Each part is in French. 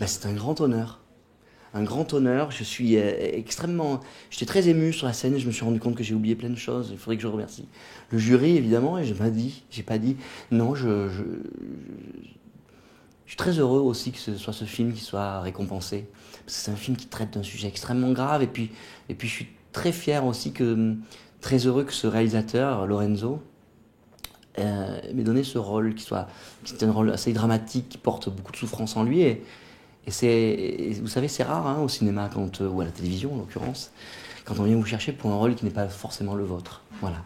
Ben, c'est un grand honneur. Un grand honneur. Je suis extrêmement. J'étais très ému sur la scène et je me suis rendu compte que j'ai oublié plein de choses. Il faudrait que je remercie le jury, évidemment, et j'ai pas dit. Non, je suis très heureux aussi que ce soit ce film qui soit récompensé. Parce que c'est un film qui traite d'un sujet extrêmement grave. Et puis je suis très fier aussi très heureux que ce réalisateur, Lorenzo, m'ait donné ce rôle qui est un rôle assez dramatique, qui porte beaucoup de souffrance en lui. Et vous savez, c'est rare hein, au cinéma, ou à la télévision en l'occurrence, quand on vient vous chercher pour un rôle qui n'est pas forcément le vôtre. Voilà.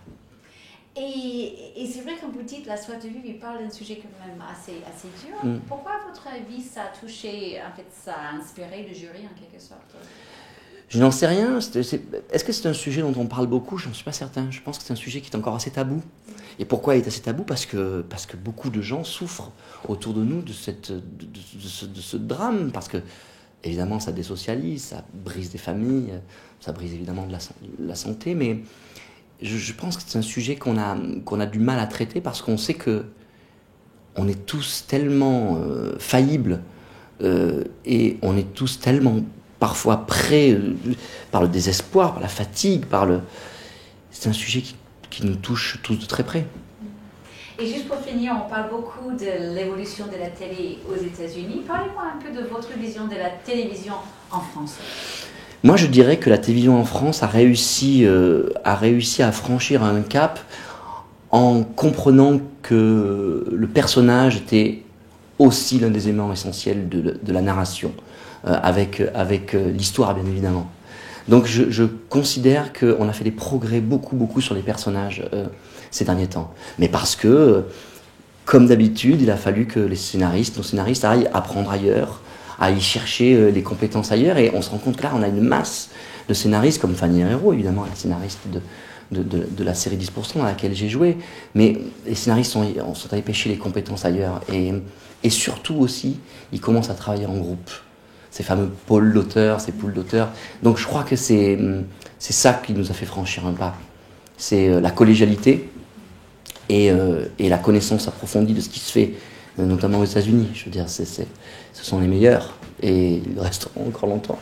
Et c'est vrai, comme vous dites, La soif de vivre, il parle d'un sujet quand même assez dur. Pourquoi, à votre avis, ça a touché, en fait, ça a inspiré le jury en quelque sorte? Je n'en sais rien. Est-ce que c'est un sujet dont on parle beaucoup? Je n'en suis pas certain. Je pense que c'est un sujet qui est encore assez tabou. Et pourquoi il est assez tabou? Parce que beaucoup de gens souffrent autour de nous de ce drame. Parce que, évidemment, ça désocialise, ça brise des familles, ça brise évidemment de la santé. Mais je pense que c'est un sujet qu'on a du mal à traiter parce qu'on sait que on est tous tellement faillibles et on est tous tellement parfois près par le désespoir, par la fatigue, c'est un sujet qui nous touche tous de très près. Et juste pour finir, on parle beaucoup de l'évolution de la télé aux États-Unis. Parlez-moi un peu de votre vision de la télévision en France. Moi, je dirais que la télévision en France a réussi à franchir un cap en comprenant que le personnage était aussi l'un des éléments essentiels de la narration, avec l'histoire bien évidemment. Donc je considère qu'on a fait des progrès beaucoup sur les personnages ces derniers temps. Mais parce que, comme d'habitude, il a fallu que nos scénaristes aillent apprendre ailleurs, aillent chercher les compétences ailleurs, et on se rend compte que là on a une masse de scénaristes, comme Fanny Herrero évidemment, la scénariste de la série 10% dans laquelle j'ai joué, mais les scénaristes sont allés pêcher les compétences ailleurs, et surtout aussi, ils commencent à travailler en groupe. Ces fameux pôles d'auteurs, ces poules d'auteurs. Donc je crois que c'est ça qui nous a fait franchir un pas. C'est la collégialité et la connaissance approfondie de ce qui se fait, notamment aux États-Unis. Je veux dire, ce sont les meilleurs et ils resteront encore longtemps.